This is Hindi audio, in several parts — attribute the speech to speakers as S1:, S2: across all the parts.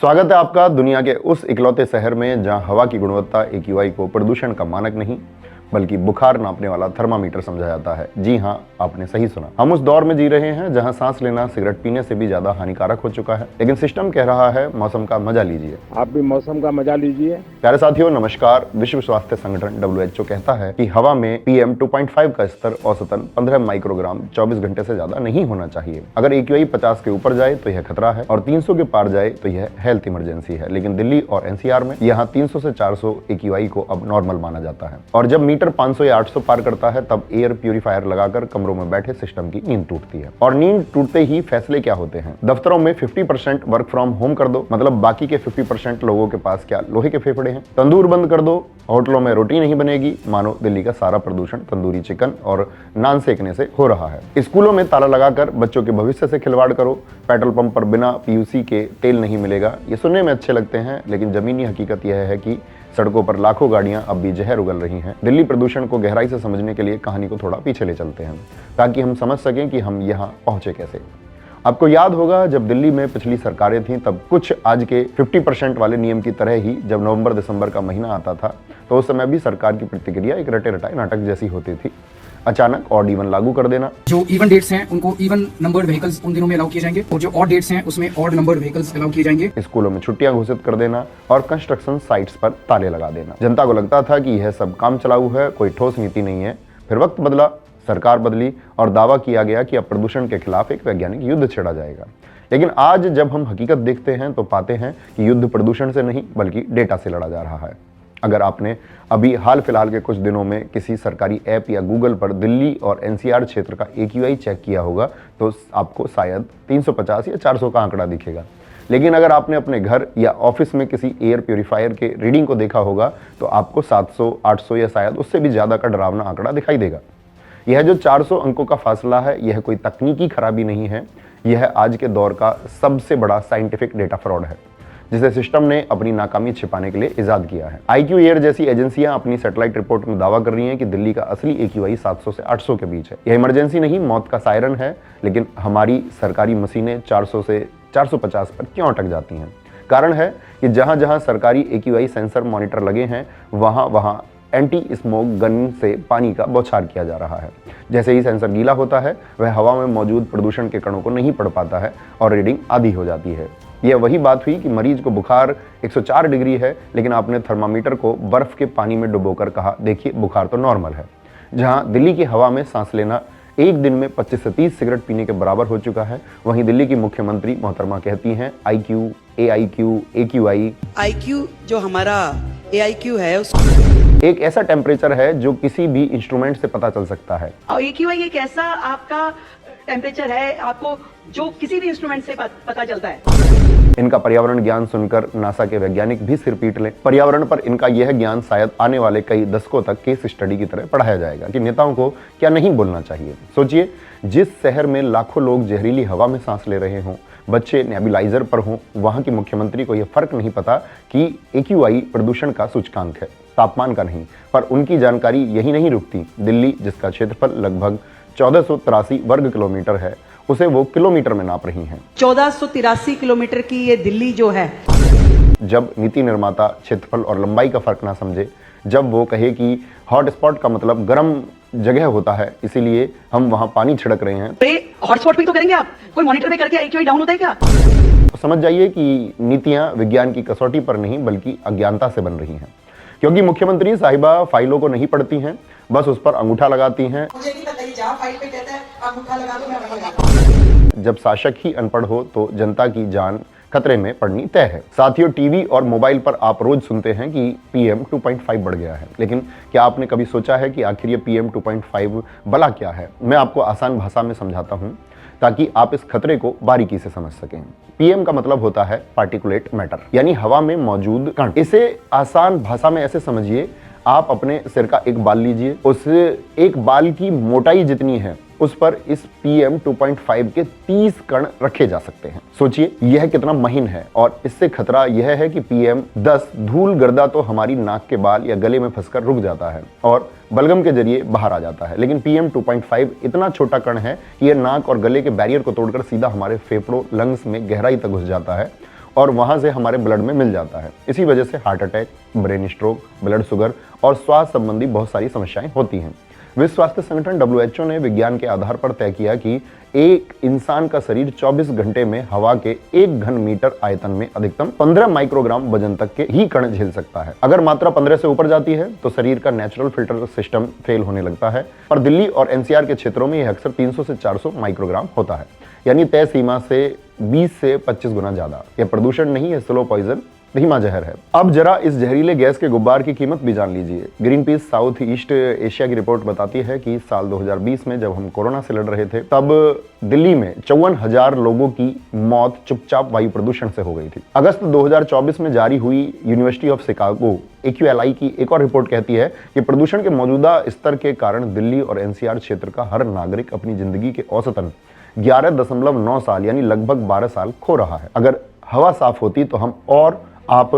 S1: स्वागत है आपका दुनिया के उस इकलौते शहर में जहां हवा की गुणवत्ता AQI को प्रदूषण का मानक नहीं बल्कि बुखार नापने वाला थर्मामीटर समझा जाता है। जी हां, आपने सही सुना। हम उस दौर में जी रहे हैं जहां सांस लेना सिगरेट पीने से भी ज्यादा हानिकारक हो चुका है, लेकिन सिस्टम कह रहा है मौसम का मजा लीजिए।
S2: आप भी मौसम का मजा लीजिए।
S1: प्यारे साथियों नमस्कार। विश्व स्वास्थ्य संगठन WHO कहता है कि हवा में PM 2.5 का स्तर औसतन 15 माइक्रोग्राम 24 घंटे से ज्यादा नहीं होना चाहिए। अगर AQI 50 के ऊपर जाए तो यह खतरा है और 300 के पार जाए तो यह हेल्थ इमरजेंसी है। लेकिन दिल्ली और NCR में यहाँ 300 से 400 AQI को अब नॉर्मल माना जाता है और जब मीटर 500 या 800 पार करता है तब एयर प्यूरिफायर लगाकर कमरों में बैठे सिस्टम की नींद टूटती है। और नींद टूटते ही फैसले क्या होते हैं? दफ्तरों में 50% वर्क फ्रॉम होम कर दो, मतलब बाकी के 50% लोगों के पास क्या लोहे के फेफड़े हैं। तंदूर बंद कर दो, होटलों में रोटी नहीं बनेगी। मानो दिल्ली का सारा प्रदूषण तंदूरी चिकन और नान सेकने से हो रहा है। स्कूलों में ताला लगाकर बच्चों के भविष्य से खिलवाड़ करो। पेट्रोल पंप पर बिना PUC के तेल नहीं मिलेगा। ये सुनने में अच्छे लगते हैं, लेकिन जमीनी हकीकत यह है कि सड़कों पर लाखों गाड़ियां अब भी जहर उगल रही हैं। दिल्ली प्रदूषण को गहराई से समझने के लिए कहानी को थोड़ा पीछे ले चलते हैं ताकि हम समझ सकें कि हम यहां पहुंचे कैसे। आपको याद होगा जब दिल्ली में पिछली सरकारें थीं तब कुछ आज के 50% वाले नियम की तरह ही जब नवंबर दिसंबर का महीना आता था तो उस समय भी सरकार की प्रतिक्रिया एक रटे रटाए नाटक जैसी होती थी। अचानक ऑड इवन लागू कर देना।
S3: जो इवन डेट्स हैं उनको इवन नंबर्ड व्हीकल्स उन दिनों में अलाउ किए जाएंगे और जो ऑड डेट्स हैं उसमें ऑड नंबर्ड व्हीकल्स अलाउ किए जाएंगे।
S1: स्कूलों में छुट्टियां घोषित कर देना और कंस्ट्रक्शन साइट्स पर ताले लगा देना। जनता को लगता था कि यह सब काम चलाऊ है, कोई ठोस नीति नहीं है। फिर वक्त बदला, सरकार बदली और दावा किया गया कि अब प्रदूषण के खिलाफ एक वैज्ञानिक युद्ध छेड़ा जाएगा। लेकिन आज जब हम हकीकत देखते हैं तो पाते हैं कि युद्ध प्रदूषण से नहीं बल्कि डेटा से लड़ा जा रहा है। अगर आपने अभी हाल फिलहाल के कुछ दिनों में किसी सरकारी ऐप या गूगल पर दिल्ली और NCR क्षेत्र का AQI चेक किया होगा तो आपको शायद 350 या 400 का आंकड़ा दिखेगा। लेकिन अगर आपने अपने घर या ऑफिस में किसी एयर प्यूरिफायर के रीडिंग को देखा होगा तो आपको 700, 800 या शायद उससे भी ज़्यादा का डरावना आंकड़ा दिखाई देगा। यह जो 400 अंकों का फासला है यह कोई तकनीकी खराबी नहीं है, यह आज के दौर का सबसे बड़ा साइंटिफिक डेटा फ्रॉड है जिसे सिस्टम ने अपनी नाकामी छिपाने के लिए इजाद किया है। IQ एयर जैसी एजेंसियां अपनी सैटेलाइट रिपोर्ट में दावा कर रही हैं कि दिल्ली का असली AQI 700 से 800 के बीच है। यह इमरजेंसी नहीं, मौत का सायरन है। लेकिन हमारी सरकारी मशीनें 400 से 450 पर क्यों अटक जाती हैं? कारण है कि जहां जहां सरकारी AQI सेंसर मॉनिटर लगे हैं वहां वहां एंटी स्मोक गन से पानी का बौछार किया जा रहा है। जैसे ही सेंसर गीला होता है वह हवा में मौजूद प्रदूषण के कणों को नहीं पढ़ पाता है और रीडिंग आधी हो जाती है। यह वही बात हुई कि मरीज को बुखार 104 डिग्री है लेकिन आपने थर्मामीटर को बर्फ के पानी में डुबोकर कहा देखिए बुखार तो नॉर्मल है। जहां दिल्ली की हवा में सांस लेना एक दिन में 25 से 30 सिगरेट पीने के बराबर हो चुका है, वहीं दिल्ली की मुख्यमंत्री मोहतरमा कहती हैं IQ, AIQ, AQI।
S4: IQ जो हमारा AIQ है
S1: एक ऐसा टेम्परेचर है जो किसी भी इंस्ट्रूमेंट से पता चल सकता है।
S4: और AQI एक ऐसा आपका टेम्परेचर है आपको जो किसी भी इंस्ट्रूमेंट से पता चलता है।
S1: इनका पर्यावरण ज्ञान सुनकर नासा के वैज्ञानिक भी सिर पीट लें। पर्यावरण पर इनका यह ज्ञान शायद आने वाले कई दशकों तक केस स्टडी की तरह पढ़ाया जाएगा कि नेताओं को क्या नहीं बोलना चाहिए। सोचिए, जिस शहर में लाखों लोग जहरीली हवा में सांस ले रहे हों, बच्चे नेबुलाइजर पर हों, वहां की मुख्यमंत्री को यह फर्क नहीं पता कि AQI प्रदूषण का सूचकांक है, तापमान का नहीं। पर उनकी जानकारी यही नहीं रुकती। दिल्ली, जिसका क्षेत्रफल लगभग 1483 वर्ग किलोमीटर है, उसे वो किलोमीटर में नाप रही हैं।
S4: 1483 किलोमीटर की ये दिल्ली जो है।
S1: जब नीति निर्माता क्षेत्रफल और लंबाई का फर्क ना समझे, जब वो कहे कि हॉट स्पॉट का मतलब गर्म जगह होता है इसीलिए हम वहां पानी छिड़क रहे हैं,
S4: हॉटस्पॉट पे तो करेंगे आप, कोई मॉनिटर में करके AQI डाउन होता है क्या?
S1: तो समझ जाइए कि नीतियां विज्ञान की कसौटी पर नहीं बल्कि अज्ञानता से बन रही हैं। क्योंकि मुख्यमंत्री साहिबा फाइलों को नहीं पढ़ती हैं, बस उस पर अंगूठा लगाती हैं।
S4: मुझे नहीं पता, जहाँ फाइल पे कहता है अंगूठा लगा दो, मैं वहीं लगाऊंगा।
S1: जब शासक ही अनपढ़ हो तो जनता की जान खतरे में पड़नी तय है। साथियों, टीवी और मोबाइल पर आप रोज सुनते हैं कि PM 2.5 बढ़ गया है, लेकिन क्या आपने कभी सोचा है कि आखिर ये PM 2.5 भला क्या है? मैं आपको आसान भाषा में समझाता हूँ ताकि आप इस खतरे को बारीकी से समझ सकें। PM का मतलब होता है पार्टिकुलेट मैटर, यानी हवा में मौजूद कण। इसे आसान भाषा में ऐसे समझिए, आप अपने सिर का एक बाल लीजिए, उस एक बाल की मोटाई जितनी है उस पर इस PM 2.5 के 30 कण रखे जा सकते हैं। सोचिए यह कितना महीन है। और इससे खतरा यह है कि PM 10 धूल गर्दा तो हमारी नाक के बाल या गले में फंसकर रुक जाता है और बलगम के जरिए बाहर आ जाता है, लेकिन PM 2.5 इतना छोटा कण है कि यह नाक और गले के बैरियर को तोड़कर सीधा हमारे फेफड़ों, लंग्स में गहराई तक घुस जाता है और वहां से हमारे ब्लड में मिल जाता है। इसी वजह से heart attack, brain stroke, blood sugar और स्वास्थ्य संबंधी बहुत सारी समस्याएं होती हैं। विश्व स्वास्थ्य संगठन WHO ने विज्ञान के आधार पर तय किया कि एक इंसान का शरीर 24 घंटे में हवा के 1 घन मीटर आयतन में अधिकतम 15 माइक्रोग्राम वजन तक के ही कण झेल सकता है। अगर मात्रा 15 से ऊपर जाती है तो शरीर का नेचुरल फिल्टर सिस्टम फेल होने लगता है। पर दिल्ली और NCR के क्षेत्रों में यह अक्सर 300 से 400 माइक्रोग्राम होता है, यानी तय सीमा से 20 से 25 गुना ज्यादा। यह प्रदूषण नहीं है, स्लो पॉइजन, धीमा जहर है। अब जरा इस जहरीले गैस के गुब्बार की कीमत भी जान लीजिए। Green peas south east Asia की रिपोर्ट बताती है कि साल 2020 में जब हम कोरोना से लड़ रहे थे, तब दिल्ली में 54,000 लोगों की मौत चुपचाप वायु प्रदूषण से हो गई थी। अगस्त 2024 में जारी हुई यूनिवर्सिटी ऑफ शिकागो AQLI की एक और रिपोर्ट कहती है कि प्रदूषण के मौजूदा स्तर के कारण दिल्ली और NCR क्षेत्र का हर नागरिक अपनी जिंदगी के औसतन 11.9 साल यानी लगभग 12 साल खो रहा है। अगर हवा साफ होती तो हम और आप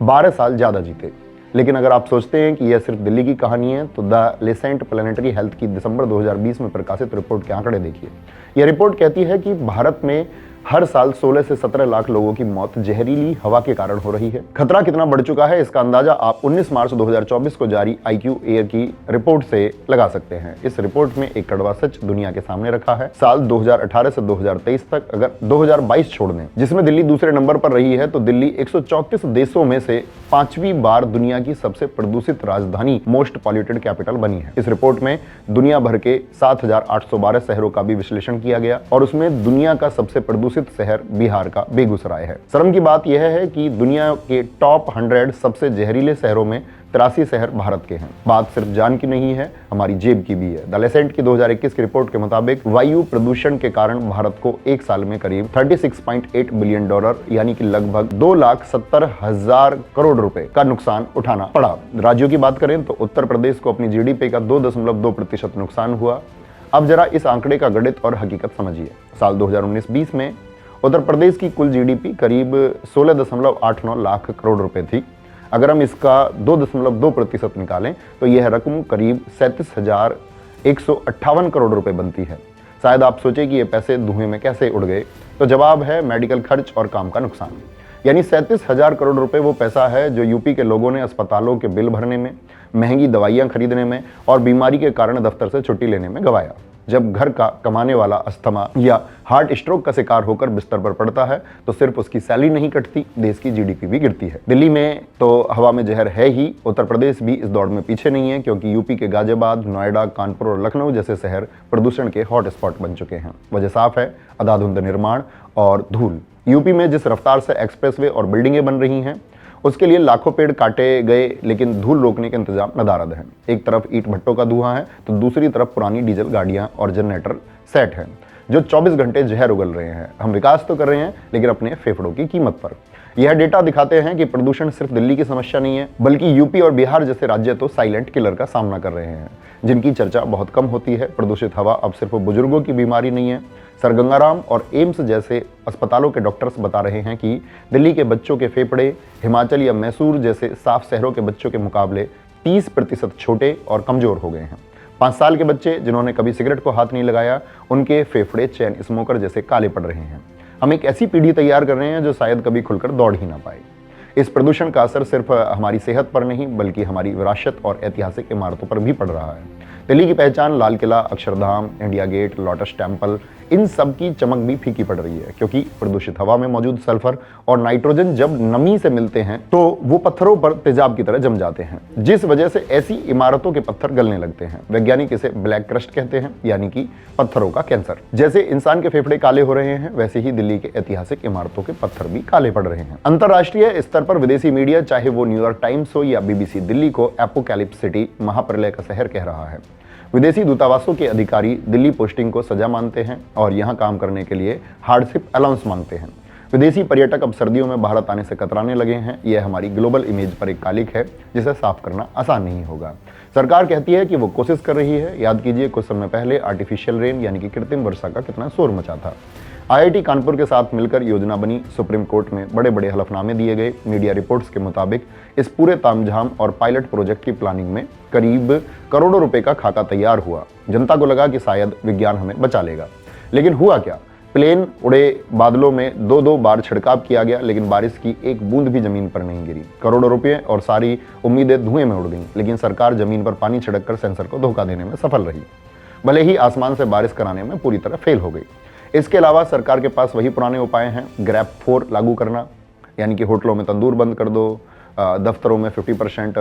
S1: 12 साल ज्यादा जीते। लेकिन अगर आप सोचते हैं कि यह सिर्फ दिल्ली की कहानी है तो द लेसेंट प्लानिटरी हेल्थ की दिसंबर 2020 में प्रकाशित रिपोर्ट के आंकड़े देखिए। यह रिपोर्ट कहती है कि भारत में हर साल 16 से 17 लाख लोगों की मौत जहरीली हवा के कारण हो रही है। खतरा कितना बढ़ चुका है इसका अंदाजा आप 19 मार्च 2024 को जारी IQ एयर की रिपोर्ट से लगा सकते हैं। इस रिपोर्ट में एक कड़वा सच दुनिया के सामने रखा है। साल 2018 से 2023 तक अगर 2022 छोड़ दें, जिसमें दिल्ली दूसरे नंबर पर रही है, तो दिल्ली 134 देशों में से 5वीं बार दुनिया की सबसे प्रदूषित राजधानी, मोस्ट पॉल्यूटेड कैपिटल बनी है। इस रिपोर्ट में दुनिया भर के 7,812 शहरों का भी विश्लेषण किया गया और उसमें दुनिया का सबसे प्रदूषित शहर बिहार का बेगूसराय है। शर्म की बात यह है कि दुनिया के टॉप 100 सबसे जहरीले शहरों में 83 शहर भारत के हैं। बात सिर्फ जान की नहीं है, हमारी जेब की भी है। द लेसेंट की 2021 की रिपोर्ट के मुताबिक वायु प्रदूषण के कारण भारत को एक साल में करीब $36.8 बिलियन यानी कि लगभग 2,70,000 करोड़ रुपए का नुकसान उठाना पड़ा। राज्यों की बात करें तो उत्तर प्रदेश को अपनी GDP का 2.2% नुकसान हुआ। अब जरा इस आंकड़े का गणित और हकीकत समझिए। साल 2019-20 में उत्तर प्रदेश की कुल GDP करीब 16.89 लाख करोड़ रुपए थी। अगर हम इसका 2.2% निकालें तो यह रकम करीब 37,158 करोड़ रुपए बनती है। शायद आप सोचें कि ये पैसे धुएं में कैसे उड़ गए, तो जवाब है मेडिकल खर्च और काम का नुकसान। यानी 37,000 करोड़ रुपए वो पैसा है जो यूपी के लोगों ने अस्पतालों के बिल भरने में, महंगी दवाइयां खरीदने में और बीमारी के कारण दफ्तर से छुट्टी लेने में गवाया। जब घर का कमाने वाला अस्थमा या हार्ट स्ट्रोक का शिकार होकर बिस्तर पर पड़ता है तो सिर्फ उसकी सैलरी नहीं कटती, देश की GDP भी गिरती है। दिल्ली में तो हवा में जहर है ही, उत्तर प्रदेश भी इस दौड़ में पीछे नहीं है, क्योंकि यूपी के गाजियाबाद, नोएडा, कानपुर और लखनऊ जैसे शहर प्रदूषण के हॉट स्पॉट बन चुके हैं। वजह साफ है, अंधाधुंध निर्माण और धूल। यूपी में जिस रफ्तार से एक्सप्रेसवे और बिल्डिंगें बन रही हैं उसके लिए लाखों पेड़ काटे गए, लेकिन धूल रोकने के इंतजाम नदारद है। एक तरफ ईंट भट्टों का धुआं है तो दूसरी तरफ पुरानी डीजल गाड़ियां और जनरेटर सेट हैं जो 24 घंटे जहर उगल रहे हैं। हम विकास तो कर रहे हैं लेकिन अपने फेफड़ों की कीमत पर। यह डेटा दिखाते हैं कि प्रदूषण सिर्फ दिल्ली की समस्या नहीं है, बल्कि यूपी और बिहार जैसे राज्य तो साइलेंट किलर का सामना कर रहे हैं, जिनकी चर्चा बहुत कम होती है। प्रदूषित हवा अब सिर्फ बुजुर्गों की बीमारी नहीं है। सर गंगाराम और एम्स जैसे अस्पतालों के डॉक्टर्स बता रहे हैं कि दिल्ली के बच्चों के फेफड़े हिमाचल या मैसूर जैसे साफ शहरों के बच्चों के मुकाबले 30% छोटे और कमजोर हो गए हैं। 5 साल के बच्चे जिन्होंने कभी सिगरेट को हाथ नहीं लगाया, उनके फेफड़े चैन स्मोकर जैसे काले पड़ रहे हैं। हम एक ऐसी पीढ़ी तैयार कर रहे हैं जो शायद कभी खुलकर दौड़ ही ना पाए। इस प्रदूषण का असर सिर्फ हमारी सेहत पर नहीं बल्कि हमारी विरासत और ऐतिहासिक इमारतों पर भी पड़ रहा है। दिल्ली की पहचान Lal Qila, Akshardham, India gate, lotus temple, इन सब की चमक भी फीकी पड़ रही है, क्योंकि प्रदूषित हवा में मौजूद सल्फर और नाइट्रोजन जब नमी से मिलते हैं तो वो पत्थरों पर तेजाब की तरह जम जाते हैं, जिस वजह से ऐसी इमारतों के पत्थर गलने लगते हैं। वैज्ञानिक इसे ब्लैक क्रस्ट कहते हैं, यानी कि पत्थरों का कैंसर। जैसे इंसान के फेफड़े काले हो रहे हैं, वैसे ही दिल्ली के ऐतिहासिक इमारतों के पत्थर भी काले पड़ रहे हैं। अंतरराष्ट्रीय स्तर पर विदेशी मीडिया, चाहे वो न्यूयॉर्क टाइम्स हो या BBC, दिल्ली को एपोकैलिप्स सिटी, महाप्रलय का शहर कह रहा है। विदेशी दूतावासों के अधिकारी दिल्ली पोस्टिंग को सजा मानते हैं और यहां काम करने के लिए हार्डशिप अलाउंस मांगते हैं। विदेशी पर्यटक अब सर्दियों में भारत आने से कतराने लगे हैं। यह हमारी ग्लोबल इमेज पर एक कालिक है जिसे साफ करना आसान नहीं होगा। सरकार कहती है कि वो कोशिश कर रही है। याद कीजिए कुछ समय पहले आर्टिफिशियल रेन यानी कि कृत्रिम वर्षा का कितना शोर मचा था। IIT कानपुर के साथ मिलकर योजना बनी, सुप्रीम कोर्ट में बड़े बड़े हलफनामे दिए गए। मीडिया रिपोर्ट्स के मुताबिक इस पूरे तामझाम और पायलट प्रोजेक्ट की प्लानिंग में करीब करोड़ों रुपए का खाका तैयार हुआ। जनता को लगा कि शायद विज्ञान हमें बचा लेगा, लेकिन हुआ क्या? प्लेन उड़े, बादलों में दो बार छिड़काव किया गया, लेकिन बारिश की एक बूंद भी जमीन पर नहीं गिरी। करोड़ों रुपए और सारी उम्मीदें धुएं में उड़ गईं, लेकिन सरकार जमीन पर पानी छिड़ककर सेंसर को धोखा देने में सफल रही, भले ही आसमान से बारिश कराने में पूरी तरह फेल हो गई। इसके अलावा सरकार के पास वही पुराने उपाय हैं, ग्रैब 4 लागू करना, यानी कि होटलों में तंदूर बंद कर दो, दफ्तरों में 50%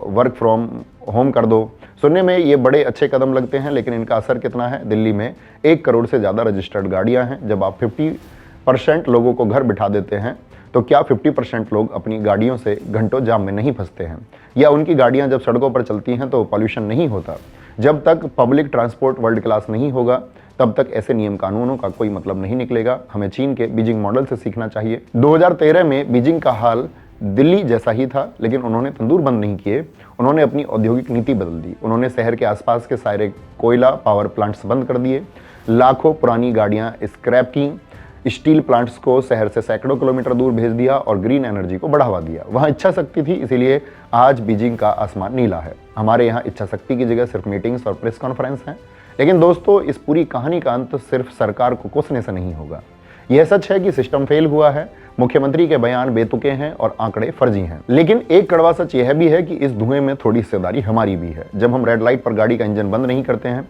S1: वर्क फ्रॉम होम कर दो। सुनने में ये बड़े अच्छे कदम लगते हैं, लेकिन इनका असर कितना है? दिल्ली में 1 करोड़ से ज़्यादा रजिस्टर्ड गाड़ियां हैं। जब आप 50% लोगों को घर बिठा देते हैं, तो क्या 50% लोग अपनी गाड़ियों से घंटों जाम में नहीं फंसते हैं? या उनकी गाड़ियां जब सड़कों पर चलती हैं तो पॉल्यूशन नहीं होता? जब तक पब्लिक ट्रांसपोर्ट वर्ल्ड क्लास नहीं होगा, तब तक ऐसे नियम कानूनों का कोई मतलब नहीं निकलेगा। हमें चीन के बीजिंग मॉडल से सीखना चाहिए। 2013 में बीजिंग का हाल दिल्ली जैसा ही था, लेकिन उन्होंने तंदूर बंद नहीं किए, उन्होंने अपनी औद्योगिक नीति बदल दी। उन्होंने शहर के आसपास के सारे कोयला पावर प्लांट्स बंद कर दिए, लाखों पुरानी गाड़ियां स्क्रैप की, स्टील प्लांट्स को शहर से सैकड़ों किलोमीटर दूर भेज दिया और ग्रीन एनर्जी को बढ़ावा दिया। वहां इच्छा शक्ति थी, इसीलिए आज बीजिंग का आसमान नीला है। हमारे यहाँ इच्छा शक्ति की जगह सिर्फ मीटिंग्स और प्रेस कॉन्फ्रेंस हैं। लेकिन दोस्तों, इस पूरी कहानी का अंत सिर्फ सरकार को कोसने से नहीं होगा। यह सच है कि सिस्टम फेल हुआ है, मुख्यमंत्री के बयान बेतुके हैं और आंकड़े फर्जी हैं। लेकिन एक कड़वा सच यह भी है कि इस धुएं में थोड़ी हिस्सेदारी हमारी भी है। जब हम रेड लाइट पर गाड़ी का इंजन बंद नहीं करते हैं,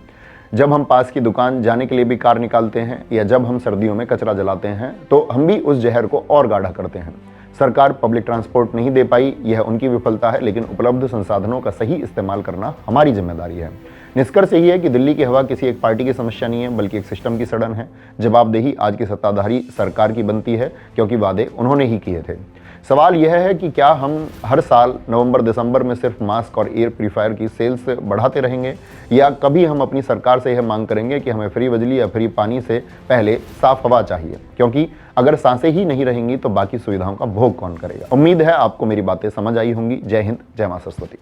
S1: जब हम पास की दुकान जाने के लिए भी कार निकालते हैं, या जब हम सर्दियों में कचरा जलाते हैं, तो हम भी उस जहर को और गाढ़ा करते हैं। सरकार पब्लिक ट्रांसपोर्ट नहीं दे पाई, यह उनकी विफलता है, लेकिन उपलब्ध संसाधनों का सही इस्तेमाल करना हमारी जिम्मेदारी है। निष्कर्ष यही है कि दिल्ली की हवा किसी एक पार्टी की समस्या नहीं है, बल्कि एक सिस्टम की सड़न है। जवाबदेही आज की सत्ताधारी सरकार की बनती है, क्योंकि वादे उन्होंने ही किए थे। सवाल यह है कि क्या हम हर साल नवंबर दिसंबर में सिर्फ मास्क और एयर प्यूरीफायर की सेल्स बढ़ाते रहेंगे, या कभी हम अपनी सरकार से यह मांग करेंगे कि हमें फ्री बिजली या फ्री पानी से पहले साफ हवा चाहिए? क्योंकि अगर सांसें ही नहीं रहेंगी तो बाकी सुविधाओं का भोग कौन करेगा? उम्मीद है आपको मेरी बातें समझ आई होंगी। जय हिंद, जय मां सरस्वती।